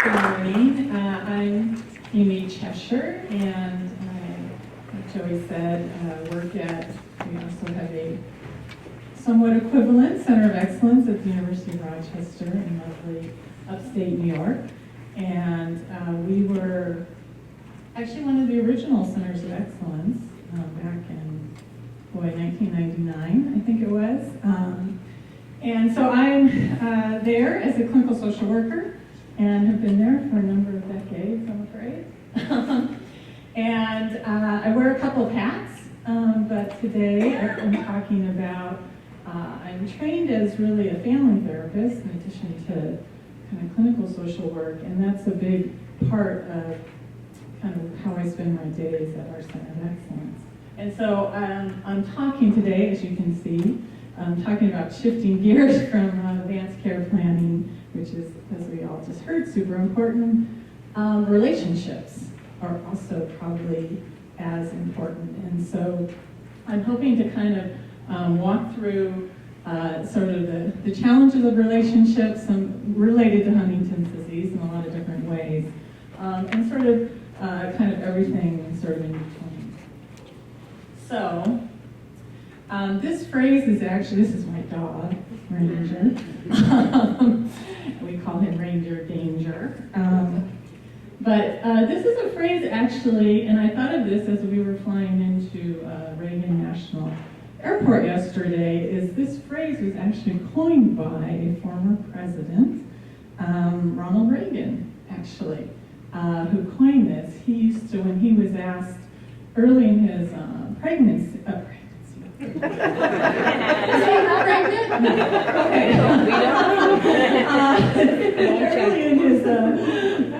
Good morning. I'm Amy Chesire, and like Joey said, work at, we also have a somewhat equivalent Center of Excellence at the University of Rochester in lovely upstate New York. And we were actually one of the original Centers of Excellence back in, 1999, I think it was. And so I'm there as a clinical social worker and have been there for a number of decades, I'm afraid. And I wear a couple of hats, but today I'm talking about, I'm trained as really a family therapist in addition to kind of clinical social work, and that's a big part of kind of how I spend my days at our Center of Excellence. And so I'm talking today, as you can see, I'm talking about shifting gears from advanced care planning, which is, as we all just heard, super important. Relationships are also probably as important. And so I'm hoping to kind of walk through sort of the challenges of relationships, some related to Huntington's disease in a lot of different ways, and sort of kind of everything sort of in between. So, this phrase is actually, this is my dog, Ranger. We call him Ranger Danger. But this is a phrase actually, and I thought of this as we were flying into Reagan National Airport yesterday, is this phrase was actually coined by a former president, Ronald Reagan, actually, who coined this. He used to, when he was asked early in his pregnancy. Is he pregnant? Okay. Early in his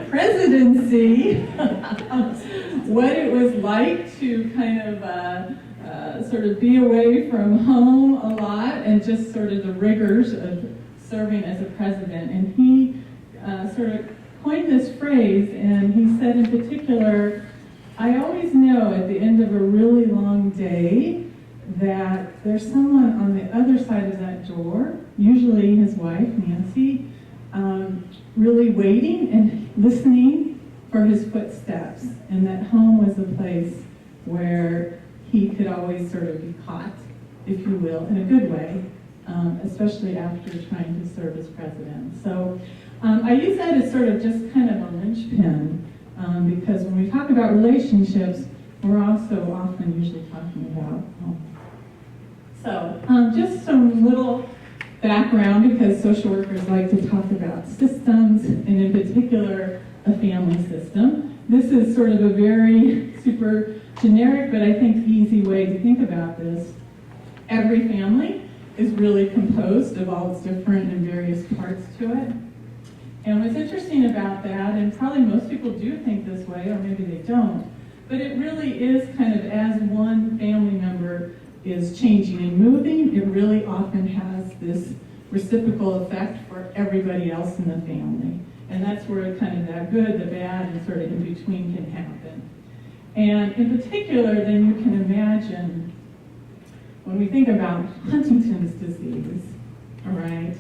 presidency, what it was like to kind of sort of be away from home a lot and just sort of the rigors of serving as a president. And he sort of coined this phrase, and he said in particular, I always know at the end of a really long day that there's someone on the other side of that door, usually his wife, Nancy, really waiting and listening for his footsteps, and that home was a place where he could always sort of be caught, if you will, in a good way, especially after trying to serve as president. So I use that as sort of just kind of a linchpin, because when we talk about relationships, we're also often usually talking about home. So just some little background, because social workers like to talk about systems, and in particular, a family system. This is sort of a very super generic, but I think easy way to think about this. Every family is really composed of all its different and various parts to it. And what's interesting about that, and probably most people do think this way, or maybe they don't, but it really is kind of as one family member is changing and moving, it really often has this reciprocal effect for everybody else in the family. And that's where kind of that good, the bad, and sort of in between can happen. And in particular, then you can imagine, when we think about Huntington's disease, all right,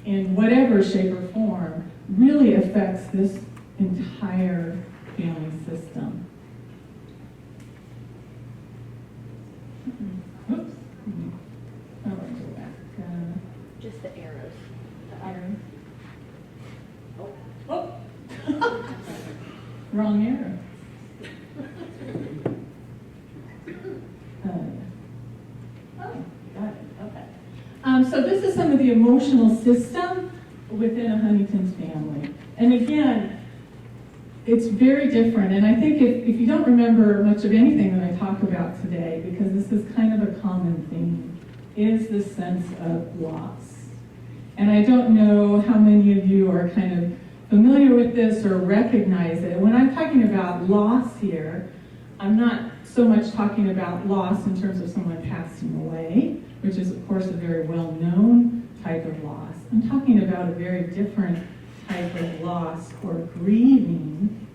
in whatever shape or form, really affects this entire family system. Oops. Oh, let me go back. Just the arrows. The Arrows. Oh. Oh. Wrong arrow. Oh, got it. Okay. So this is some of the emotional system within a Huntington's family. And again, it's very different. And I think if you don't remember much of anything that I talk about today, because this is kind of a common theme, is the sense of loss. And I don't know how many of you are kind of familiar with this or recognize it. When I'm talking about loss here, I'm not so much talking about loss in terms of someone passing away, which is of course a very well-known type of loss. I'm talking about a very different type of loss or grieving,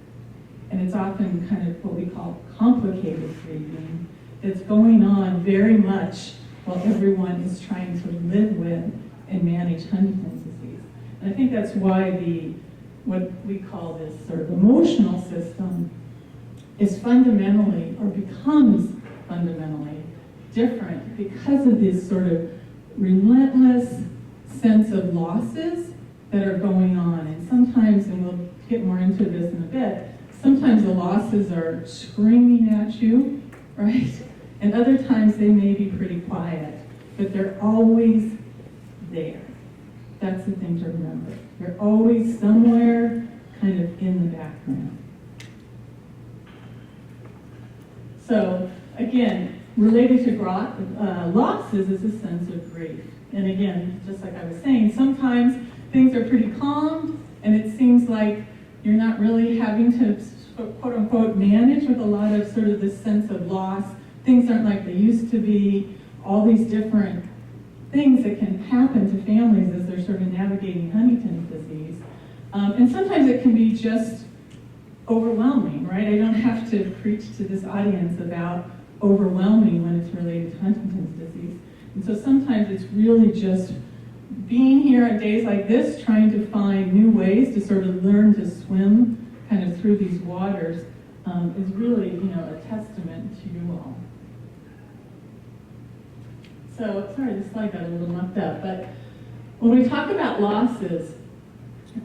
and it's often kind of what we call complicated grieving. It's going on very much while everyone is trying to live with and manage Huntington's disease. And I think that's why the what we call this sort of emotional system is fundamentally, or becomes fundamentally different because of this sort of relentless sense of losses that are going on. And sometimes, and we'll get more into this in a bit, sometimes the losses are screaming at you, right? And other times they may be pretty quiet, but they're always there. That's the thing to remember. They're always somewhere kind of in the background. So again, related to losses is a sense of grief. And again, just like I was saying, sometimes things are pretty calm and it seems like you're not really having to quote unquote manage with a lot of sort of this sense of loss. Things aren't like they used to be. All these different things that can happen to families as they're sort of navigating Huntington's disease. And sometimes it can be just overwhelming, right? I don't have to preach to this audience about overwhelming when it's related to Huntington's disease. And so sometimes it's really just being here on days like this, trying to find new ways to sort of learn to swim kind of through these waters is really, a testament to you all. So, sorry, this slide got a little mucked up, but when we talk about losses,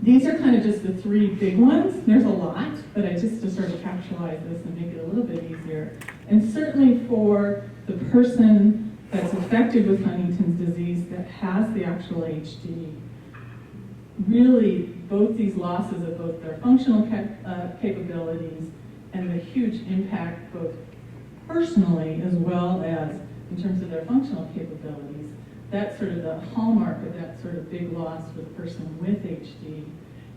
these are kind of just the three big ones. There's a lot, but I just to sort of capitalize this and make it a little bit easier. And certainly for the person that's affected with Huntington's disease that has the actual HD, really both these losses of both their functional capabilities and the huge impact both personally as well as in terms of their functional capabilities, that's sort of the hallmark of that sort of big loss for the person with HD.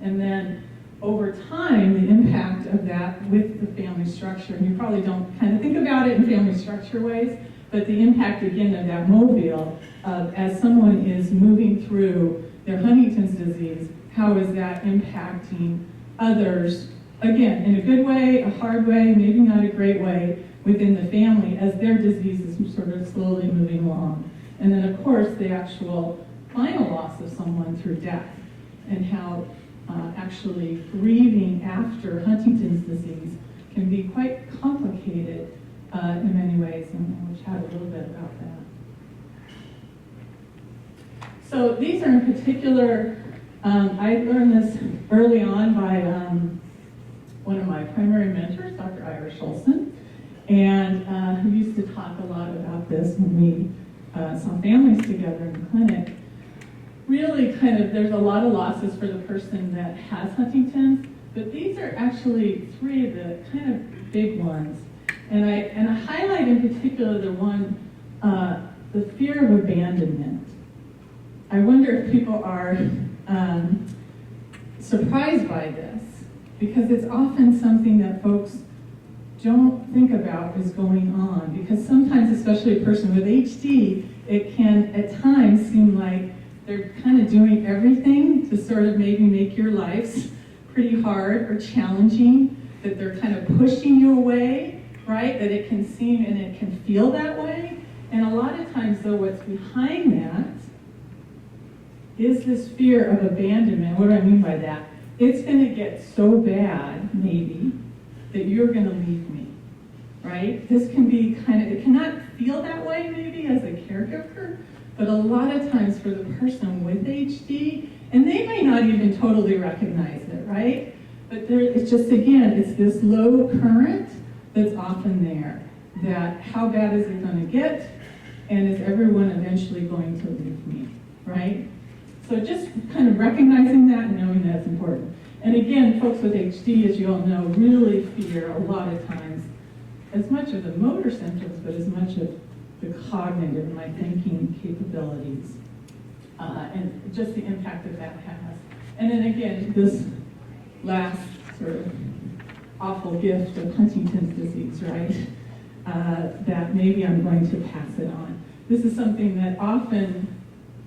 And then over time, the impact of that with the family structure, and you probably don't kind of think about it in family structure ways, but the impact again of that mobile, as someone is moving through their Huntington's disease, how is that impacting others, again, in a good way, a hard way, maybe not a great way, within the family as their disease is sort of slowly moving along. And then of course the actual final loss of someone through death and how actually grieving after Huntington's disease can be quite complicated in many ways, and we'll chat a little bit about that. So these are in particular, I learned this early on by one of my primary mentors, Dr. Ira Schulson, and who used to talk a lot about this when we saw families together in the clinic. Really kind of, there's a lot of losses for the person that has Huntington's, but these are actually three of the kind of big ones. And I highlight in particular the one, the fear of abandonment. I wonder if people are surprised by this, because it's often something that folks don't think about is going on, because sometimes, especially a person with HD, it can at times seem like they're kind of doing everything to sort of maybe make your lives pretty hard or challenging, that they're kind of pushing you away, right? That it can seem and it can feel that way. And a lot of times, though, what's behind that is this fear of abandonment. What do I mean by that? It's going to get so bad, maybe, that you're going to leave me, right? This can be kind of, it cannot feel that way maybe as a caregiver, but a lot of times for the person with HD, and they may not even totally recognize it, right? But it's just, again, it's this low current that's often there, that how bad is it going to get, and is everyone eventually going to leave me, right? So just kind of recognizing that and knowing that's important. And again, folks with HD, as you all know, really fear a lot of times as much of the motor symptoms, but as much of the cognitive, my thinking capabilities, and just the impact that that has. And then again, this last sort of awful gift of Huntington's disease, right? That maybe I'm going to pass it on. This is something that often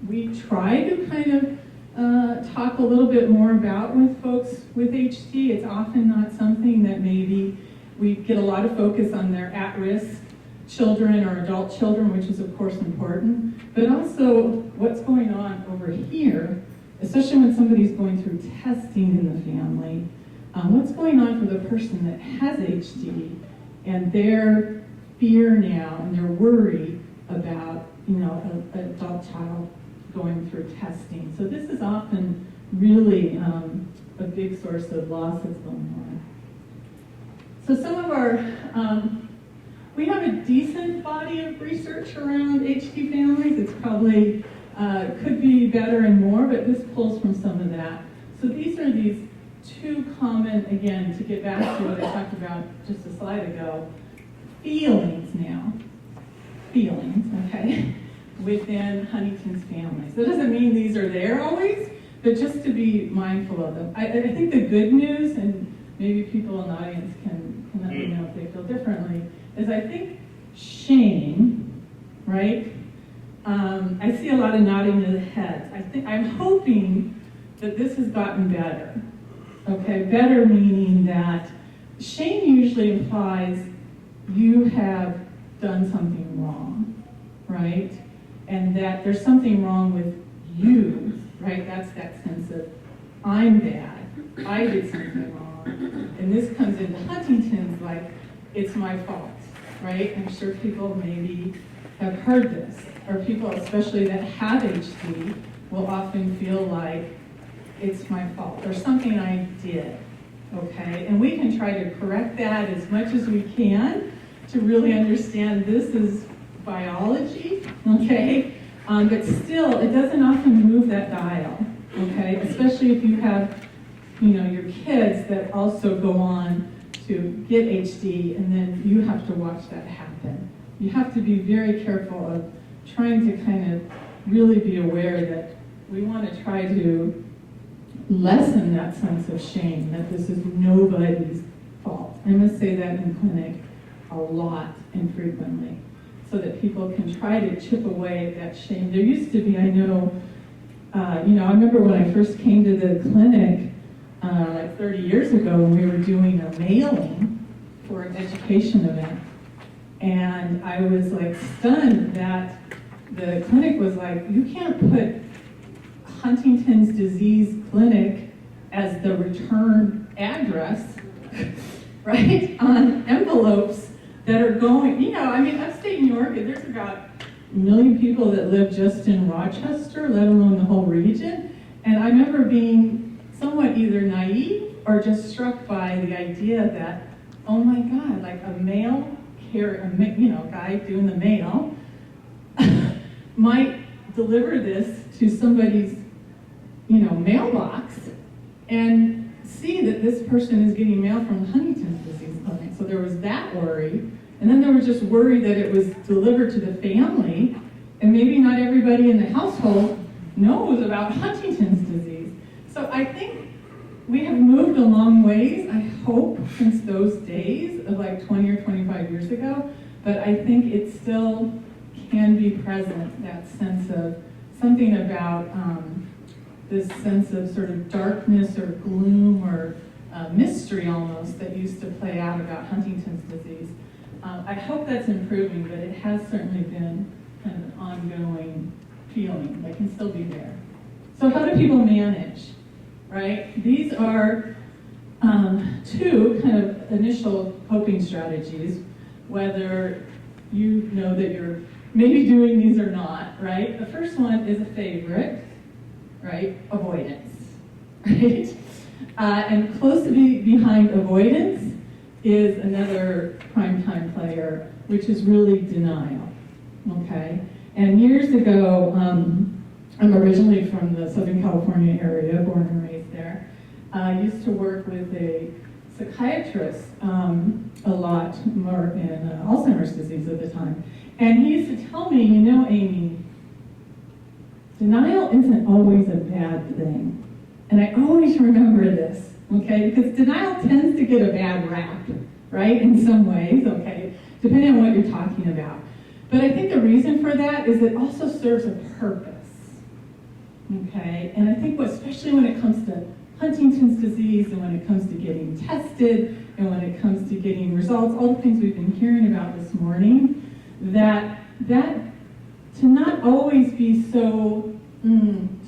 we try to kind of talk a little bit more about with folks with HD. It's often not something that maybe we get a lot of focus on their at-risk children or adult children, which is of course important, but also what's going on over here especially when somebody's going through testing in the family, what's going on for the person that has HD and their fear now and their worry about, an adult child going through testing. So this is often really a big source of loss that's going on. So some of our, we have a decent body of research around HD families. It's probably, could be better and more, but this pulls from some of that. So these are these two common, again, to get back to what I talked about just a slide ago, feelings now. Feelings, okay, within Huntington's families. That doesn't mean these are there always, but just to be mindful of them. I think the good news, and maybe people in the audience can let me know if they feel differently, is I think shame, right? I see a lot of nodding of the heads. I'm hoping that this has gotten better. Okay, better meaning that shame usually implies you have done something wrong, right? And that there's something wrong with you, right? That's that sense of I'm bad, I did something wrong. And this comes into Huntington's like, it's my fault, right? I'm sure people maybe have heard this, or people especially that have HD will often feel like it's my fault, or something I did, okay? And we can try to correct that as much as we can to really understand this is biology, okay? But still, it doesn't often move that dial, okay? Especially if you have, your kids that also go on to get HD, and then you have to watch that happen. You have to be very careful of trying to kind of really be aware that we want to try to lessen that sense of shame, that this is nobody's fault. I must say that in clinic a lot and frequently, so that people can try to chip away at that shame. There used to be, I remember when I first came to the clinic, like 30 years ago, when we were doing a mailing for an education event, and I was like stunned that the clinic was like, you can't put Huntington's disease clinic as the return address, right, on envelopes that are going, upstate New York, there's about 1 million people that live just in Rochester, let alone the whole region. And I remember being somewhat either naive or just struck by the idea that, oh my God, like a mail carrier, guy doing the mail might deliver this to somebody's, mailbox and see that this person is getting mail from the Huntington's disease clinic. So there was that worry. And then there was just worry that it was delivered to the family, and maybe not everybody in the household knows about Huntington's disease. So I think we have moved a long ways, I hope, since those days of like 20 or 25 years ago, but I think it still can be present, that sense of something about this sense of sort of darkness or gloom or mystery almost that used to play out about Huntington's disease. I hope that's improving, but it has certainly been kind of an ongoing feeling that can still be there. So how do people manage, right? These are two kind of initial coping strategies, whether you know that you're maybe doing these or not, right? The first one is a favorite, right? Avoidance, right? And close to behind avoidance is another primetime player, which is really denial, okay? And years ago, I'm originally from the Southern California area, born and raised there. I used to work with a psychiatrist a lot more in Alzheimer's disease at the time. And he used to tell me, Amy, denial isn't always a bad thing. And I always remember this, okay? Because denial tends to get a bad rap, right? In some ways, okay? Depending on what you're talking about. But I think the reason for that is it also serves a purpose, okay? And I think especially when it comes to Huntington's disease and when it comes to getting tested and when it comes to getting results, all the things we've been hearing about this morning, that to not always be so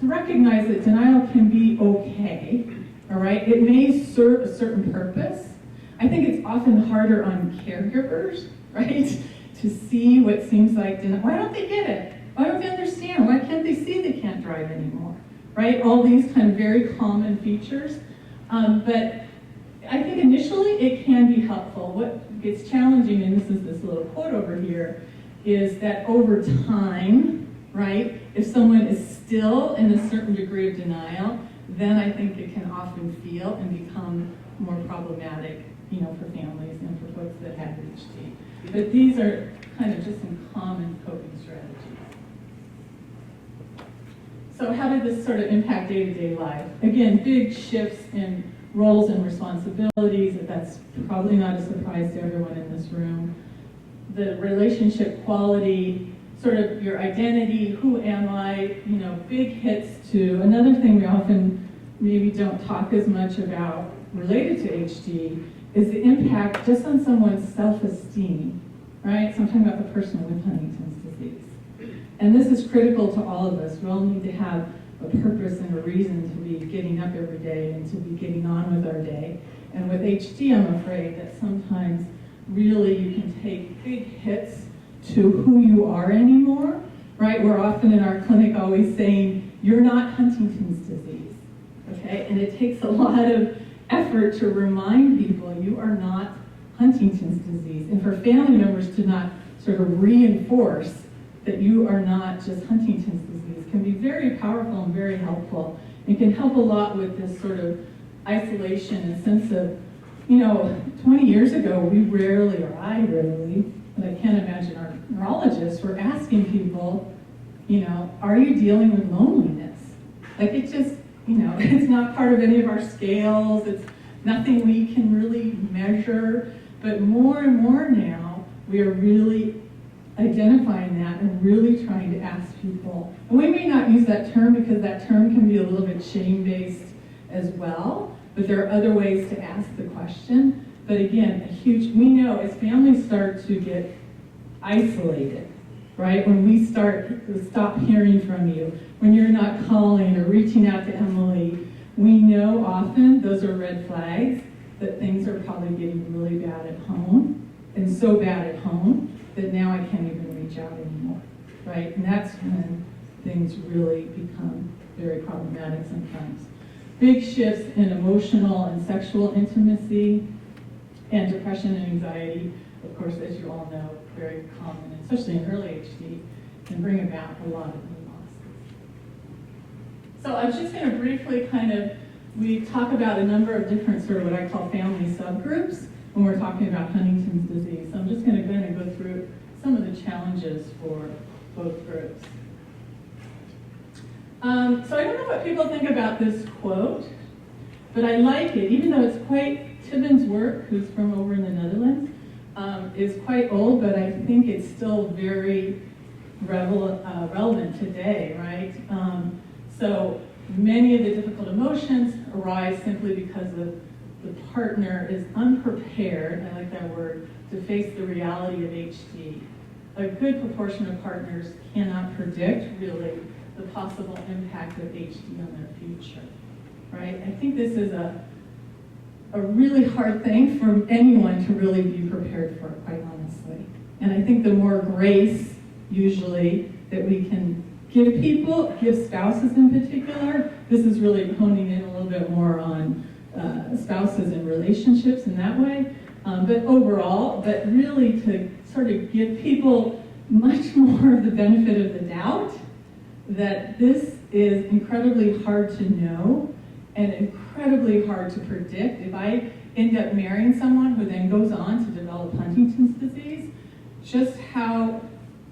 to recognize that denial can be okay, all right? It may serve a certain purpose. I think it's often harder on caregivers, right? To see what seems like denial. Why don't they get it? Why don't they understand? Why can't they see they can't drive anymore, right? All these kind of very common features. But I think initially it can be helpful. What gets challenging, and this is this little quote over here, is that over time, right, if someone is still in a certain degree of denial, then I think it can often feel and become more problematic, you know, for families and for folks that have HD. But these are kind of just some common coping strategies. So how did this sort of impact day-to-day life? Again, big shifts in roles and responsibilities. That's probably not a surprise to everyone in this room. The relationship quality, sort of your identity, who am I, you know, big hits to. Another thing we often maybe don't talk as much about related to HD is the impact just on someone's self-esteem, right? So I'm talking about the person with Huntington's disease. And this is critical to all of us. We all need to have a purpose and a reason to be getting up every day and to be getting on with our day. And with HD, I'm afraid that sometimes really you can take big hits to who you are anymore, right? We're often in our clinic always saying, you're not Huntington's disease, okay? And it takes a lot of effort to remind people you are not Huntington's disease, and for family members to not sort of reinforce that you are not just Huntington's disease can be very powerful and very helpful. It can help a lot with this sort of isolation and sense of, you know, 20 years ago, we rarely, or I rarely, but I can't imagine our neurologists were asking people, you know, are you dealing with loneliness? Like it just, you know, it's not part of any of our scales. It's nothing we can really measure. But more and more now, we are really identifying that and really trying to ask people. And we may not use that term because that term can be a little bit shame-based as well, but there are other ways to ask the question. But again, we know as families start to get isolated, right? When we stop hearing from you, when you're not calling or reaching out to Emily, we know often those are red flags that things are probably getting really bad at home, and so bad at home that now I can't even reach out anymore, right? And that's when things really become very problematic sometimes. Big shifts in emotional and sexual intimacy and depression and anxiety, of course, as you all know, very common, especially in early HD, can bring about a lot of new losses. So I'm just going to briefly we talk about a number of different sort of what I call family subgroups when we're talking about Huntington's disease. So I'm just going to kind of go through some of the challenges for both groups. So I don't know what people think about this quote, but I like it, even though it's quite Tibbins' work, who's from over in the Netherlands, is quite old, but I think it's still very relevant today, right? So many of the difficult emotions arise simply because the partner is unprepared, I like that word, to face the reality of HD. A good proportion of partners cannot predict really the possible impact of HD on their future, right? I think this is a really hard thing for anyone to really be prepared for, quite honestly. And I think the more grace, usually, that we can give people, give spouses in particular, this is really honing in a little bit more on spouses and relationships in that way, but overall, but really to sort of give people much more of the benefit of the doubt that this is incredibly hard to know and incredibly hard to predict. If I end up marrying someone who then goes on to develop Huntington's disease, just how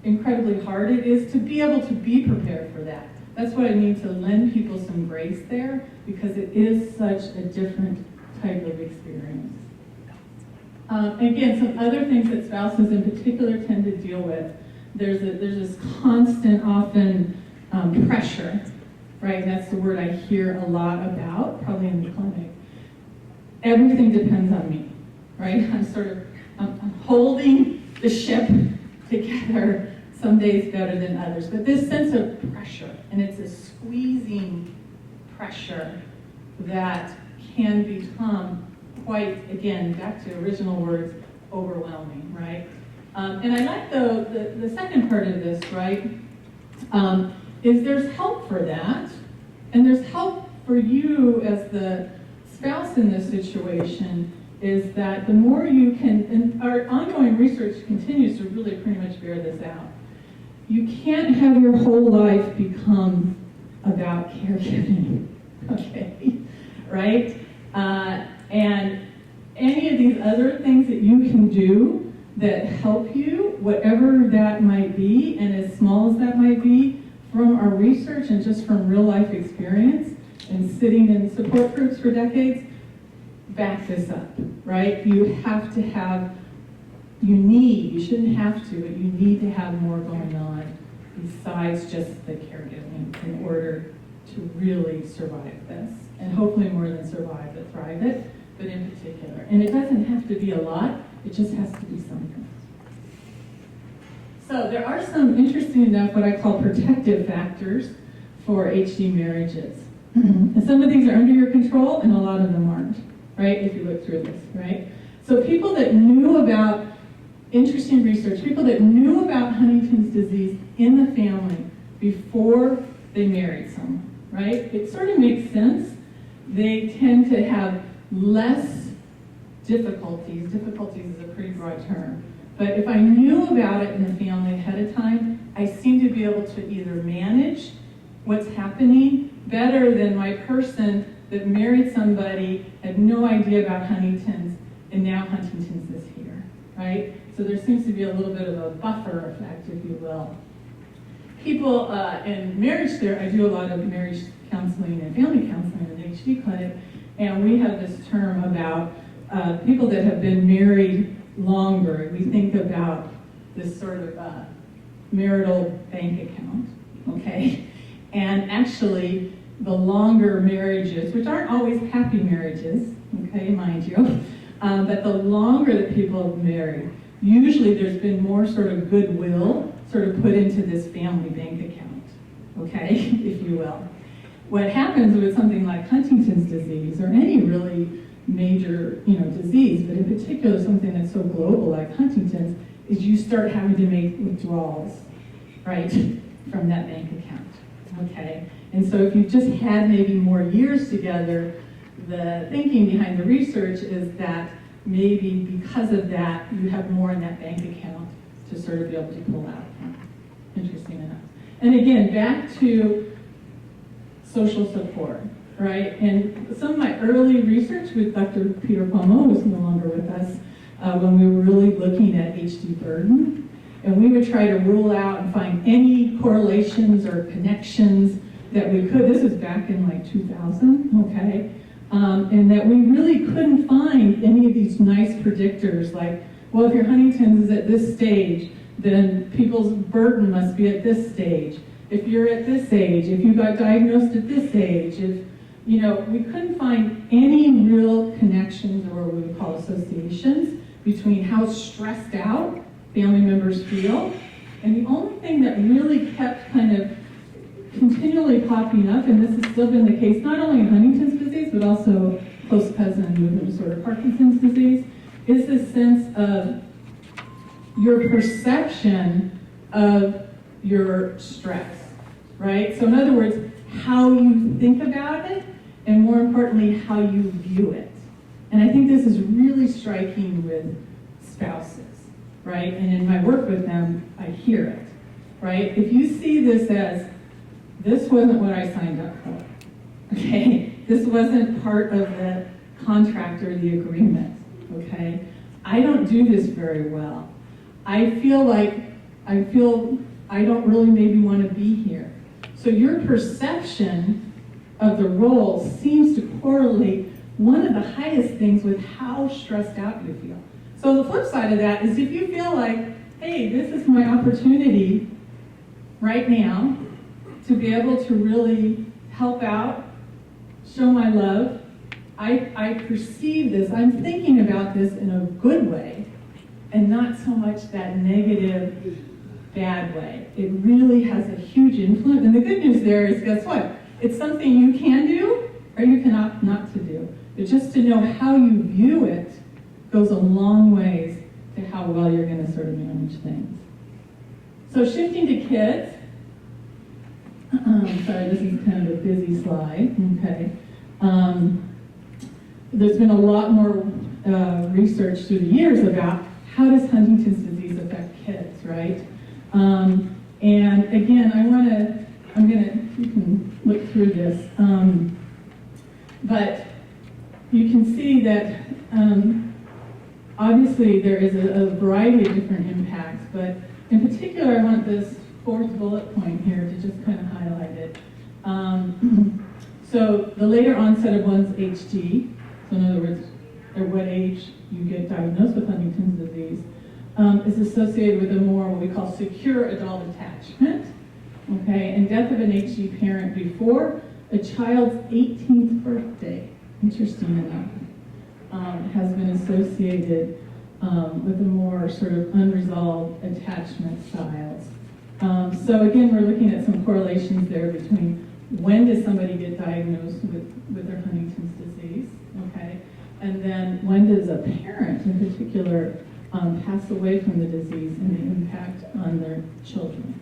incredibly hard it is to be able to be prepared for that. That's what I mean, to lend people some grace there, because it is such a different type of experience. Again, some other things that spouses in particular tend to deal with. There's this constant, often, pressure, right? That's the word I hear a lot about, probably in the clinic. Everything depends on me, right? I'm holding the ship together some days better than others. But this sense of pressure, and it's a squeezing pressure that can become quite, again, back to original words, overwhelming, right? And I like the second part of this, right, is there's help for that, and there's help for you as the spouse in this situation, is that the more you can, and our ongoing research continues to really pretty much bear this out, you can't have your whole life become about caregiving, okay, right? And any of these other things that you can do that help you, whatever that might be, and as small as that might be, from our research and just from real life experience and sitting in support groups for decades, back this up, right? You have to have, you shouldn't have to, but you need to have more going on besides just the caregiving in order to really survive this. And hopefully more than survive it, thrive it, but in particular. And it doesn't have to be a lot, it just has to be something. So there are some interesting enough what I call protective factors for HD marriages. And some of these are under your control and a lot of them aren't, right, if you look through this, right? So people that knew about, interesting research, people that knew about Huntington's disease in the family before they married someone, right? It sort of makes sense. They tend to have less difficulties. Difficulties is a pretty broad term. But if I knew about it in the family ahead of time, I seem to be able to either manage what's happening better than my person that married somebody, had no idea about Huntington's, and now Huntington's is here, right? So there seems to be a little bit of a buffer effect, if you will. People in marriage there, I do a lot of marriage counseling and family counseling in the HD clinic, and we have this term about people that have been married longer. We think about this sort of marital bank account, okay? And actually, the longer marriages, which aren't always happy marriages, okay, mind you, but the longer that people have married, usually there's been more sort of goodwill sort of put into this family bank account, okay, if you will. What happens with something like Huntington's disease, or any really major, disease, but in particular something that's so global like Huntington's, is you start having to make withdrawals, right, from that bank account, okay? And so if you just had maybe more years together, the thinking behind the research is that maybe because of that, you have more in that bank account to sort of be able to pull out. Interesting enough. And again, back to social support, right? And some of my early research with Dr. Peter Cuomo, who's no longer with us, when we were really looking at HD burden, and we would try to rule out and find any correlations or connections that we could. This was back in like 2000, okay? And that we really couldn't find any of these nice predictors like, well, if your Huntington's is at this stage, then people's burden must be at this stage. If you're at this age, if you got diagnosed at this age, if, we couldn't find any real connections or what we would call associations between how stressed out family members feel. And the only thing that really kept kind of continually popping up, and this has still been the case not only in Huntington's disease, but also close cousin and movement disorder, Parkinson's disease, is this sense of your perception of your stress, right? So in other words, how you think about it, and more importantly, how you view it. And I think this is really striking with spouses, right? And in my work with them, I hear it, right? If you see this as, this wasn't what I signed up for, okay? This wasn't part of the contract or the agreement, okay? I don't do this very well. I feel I don't really maybe want to be here. So your perception of the role seems to correlate one of the highest things with how stressed out you feel. So the flip side of that is if you feel like, hey, this is my opportunity right now to be able to really help out, show my love, I perceive this, I'm thinking about this in a good way, and not so much that negative, bad way. It really has a huge influence. And the good news there is, guess what? It's something you can do or you can opt not to do. But just to know how you view it goes a long ways to how well you're going to sort of manage things. So shifting to kids. Sorry, this is kind of a busy slide. Okay. There's been a lot more research through the years about how does Huntington's disease affect kids, right? And again, you can look through this, but you can see that obviously there is a variety of different impacts, but in particular I want this fourth bullet point here to just kind of highlight it. So the later onset of one's HD, so in other words, at what age you get diagnosed with Huntington's disease, is associated with a more what we call secure adult attachment, okay, and death of an HD parent before a child's 18th birthday, interesting enough, has been associated with a more sort of unresolved attachment styles. So again, we're looking at some correlations there between when does somebody get diagnosed with their Huntington's disease, okay, and then when does a parent in particular pass away from the disease and the impact on their children.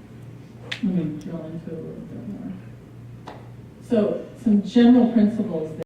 Let me drill into it a little bit more. So some general principles there.